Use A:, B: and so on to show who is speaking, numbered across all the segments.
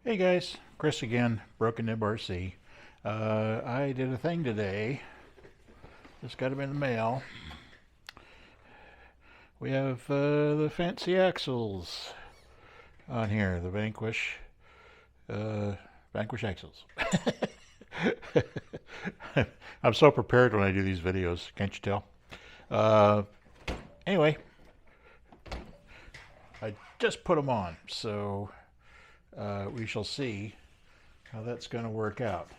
A: Hey guys, Chris again, Broken Nib RC. I did a thing today. Just got them in the mail. We have the fancy axles on here, the uh, Vanquish axles. I'm so prepared when I do these videos, can't you tell? Uh, anyway, I just put them on, so we shall see how that's going to work out.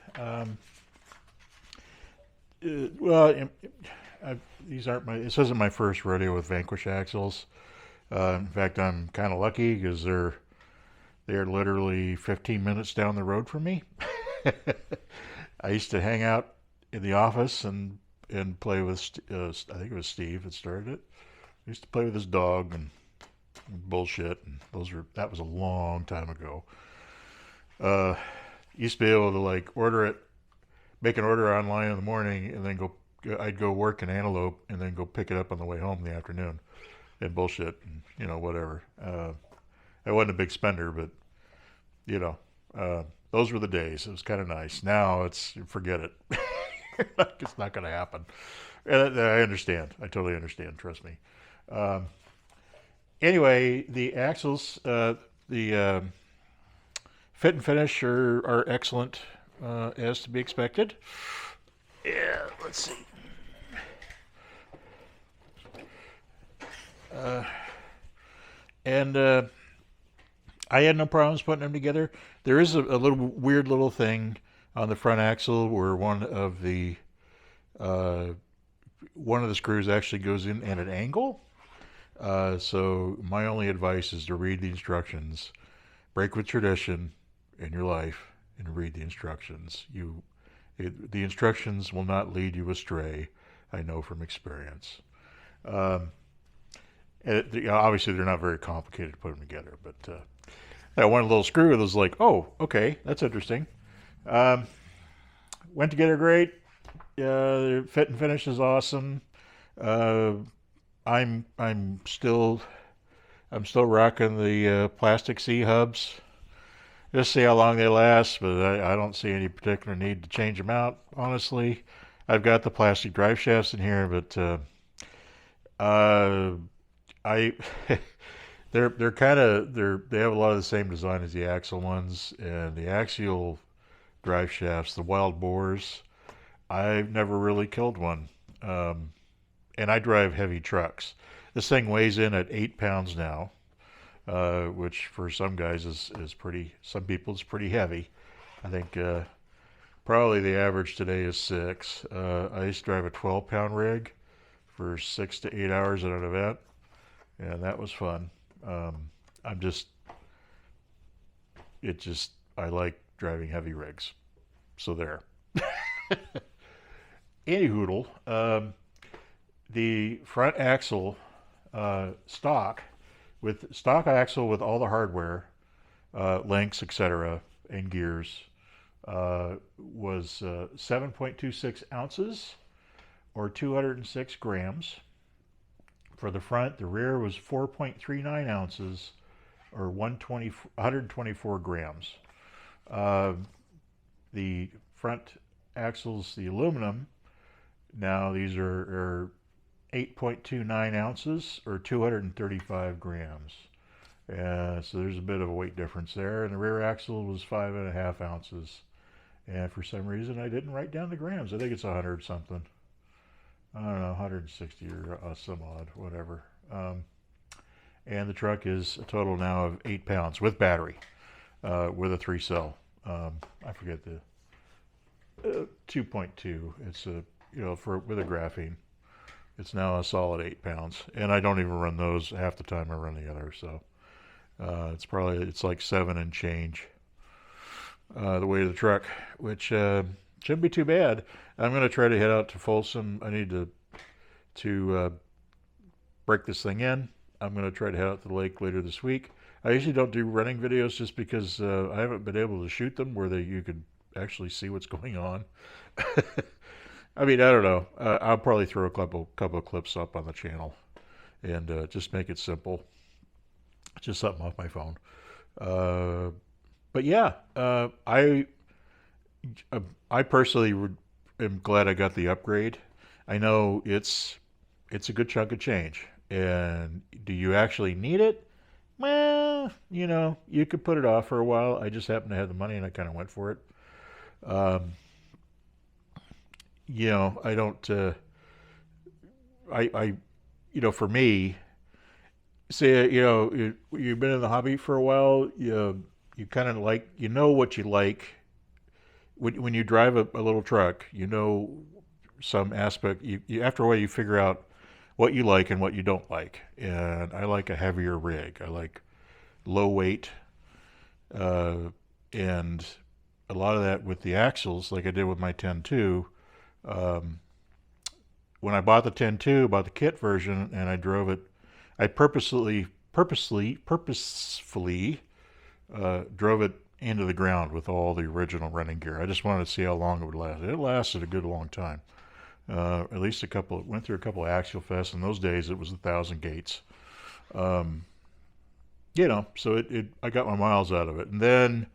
A: Well, this isn't my first rodeo with Vanquish axles. In fact, I'm kind of lucky because they're literally 15 minutes down the road from me. I used to hang out in the office and play with I think it was Steve that started it. I used to play with his dog and bullshit, and that was a long time ago. Uh, used to be able to like make an order online in the morning, and then I'd go work in Antelope, and then go pick it up on the way home in the afternoon, and bullshit, and whatever. I wasn't a big spender, but you know, those were the days. It was kind of nice. Now forget it. It's not going to happen. And I understand. I totally understand. Trust me. Um, anyway, the axles, the fit and finish are excellent, as to be expected. Yeah, let's see. Uh, and I had no problems putting them together. There is a little weird little thing on the front axle where uh, one of the screws actually goes in at an angle. So my only advice is to read the instructions, break with tradition in your life, and read the instructions. The instructions will not lead you astray. I know from experience. Um, Obviously, they're not very complicated to put them together, but that one little screw was like, oh, okay, that's interesting. Um, Went together great. The fit and finish is awesome. Uh, I'm still rocking the plastic C hubs. Just see how long they last, but I don't see any particular need to change them out. Honestly, I've got the plastic drive shafts in here, but uh, I they have a lot of the same design as the axle ones, and the axial drive shafts, the wild boars. I've never really killed one, um, and I drive heavy trucks. This thing weighs in at 8 pounds now, which for some guys is pretty. Some people it's pretty heavy. I think probably the average today is 6. I used to drive a 12-pound rig for 6 to 8 hours at an event, and that was fun. Um, I'm just, it just, I like driving heavy rigs. So there. Anyhoodle, the front axle, stock axle with all the hardware, links, etc., and gears, was 7.26 ounces or 206 grams for the front. The rear was 4.39 ounces or 124 grams. Uh, the front axles, the aluminum, now these are 8.29 ounces or 235 grams. So there's a bit of a weight difference there. And the rear axle was 5.5 ounces. And for some reason, I didn't write down the grams. I think it's 100 something. I don't know, 160 or some odd, whatever. And the truck is a total now of 8 pounds with battery, with a 3 cell. I forget the 2.2. It's with a graphene. It's now a solid 8 pounds, and I don't even run those half the time. I run the other, so it's like 7 and change, the weight of the truck, which shouldn't be too bad. I'm going to try to head out to Folsom. I need to break this thing in. I'm going to try to head out to the lake later this week. I usually don't do running videos just because I haven't been able to shoot them where you could actually see what's going on. I mean, I don't know. I'll probably throw a couple of clips up on the channel and just make it simple. Just something off my phone. but yeah, uh, I personally am glad I got the upgrade. I know it's a good chunk of change, and do you actually need it? Well, you could put it off for a while. I just happened to have the money, and I kind of went for it. Um, I don't. I for me, say, you've been in the hobby for a while. You kind of like, what you like. When you drive a little truck, some aspect. After a while, you figure out what you like and what you don't like. And I like a heavier rig. I like low weight, uh, and a lot of that with the axles, like I did with my 10.2. Um, when I bought the 10.2, bought the kit version, and I drove it, I purposefully drove it into the ground with all the original running gear. I just wanted to see how long it would last. It lasted a good long time. At least went through a couple of axial fests. In those days, it was 1,000 gates. Um, so I got my miles out of it. And then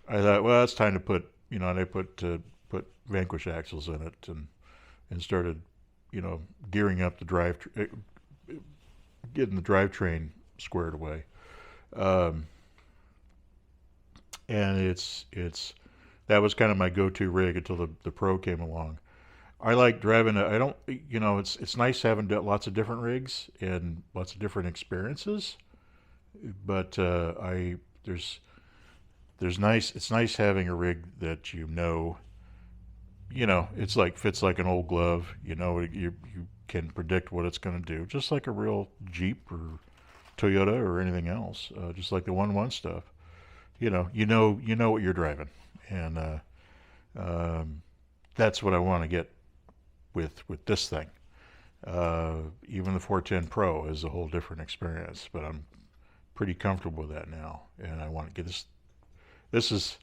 A: I thought, well, it's time to and I put Vanquish axles in it and started, gearing up the getting the drivetrain squared away. Um, and that was kind of my go-to rig until the Pro came along. I like driving. I don't, it's nice having lots of different rigs and lots of different experiences. But there's nice. It's nice having a rig that it's like fits like an old glove. You can predict what it's going to do, just like a real Jeep or Toyota or anything else. Just like the 1.1 stuff. You know what you're driving, and um, that's what I want to get with this thing. Even the 410 Pro is a whole different experience, but I'm pretty comfortable with that now, and I want to get this. This is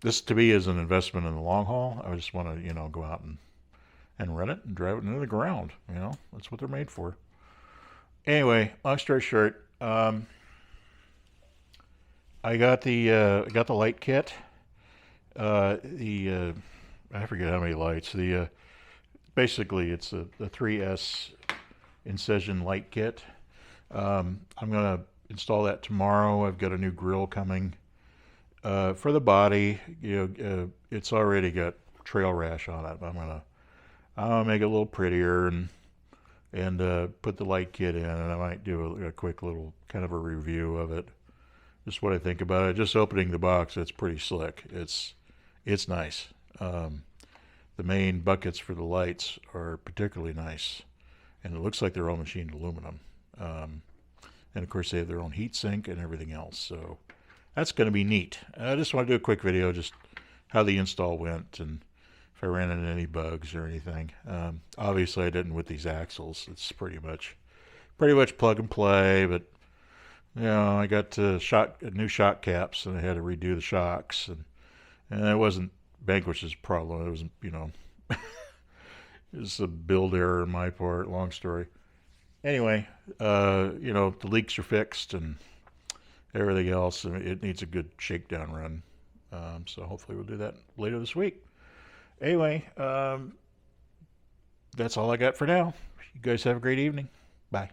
A: this to me is an investment in the long haul. I just want to go out and rent it and drive it into the ground. That's what they're made for. Anyway, long story short, I got the light kit. The I forget how many lights. The Basically it's the 3S Incision light kit. I'm gonna install that tomorrow. I've got a new grill coming. For the body, it's already got trail rash on it. I'm gonna make it a little prettier and put the light kit in, and I might do a quick little kind of a review of it. Just what I think about it. Just opening the box, it's pretty slick. It's nice. The main buckets for the lights are particularly nice, and it looks like they're all machined aluminum. Um, and of course, they have their own heat sink and everything else. So that's going to be neat. I just want to do a quick video, just how the install went and if I ran into any bugs or anything. Obviously, I didn't with these axles. It's pretty much plug and play. But I got new shock caps, and I had to redo the shocks, and it wasn't Vanquish's problem. It was it was a build error on my part. Long story. Anyway, the leaks are fixed and everything else. And it needs a good shakedown run. So hopefully we'll do that later this week. Anyway, that's all I got for now. You guys have a great evening. Bye.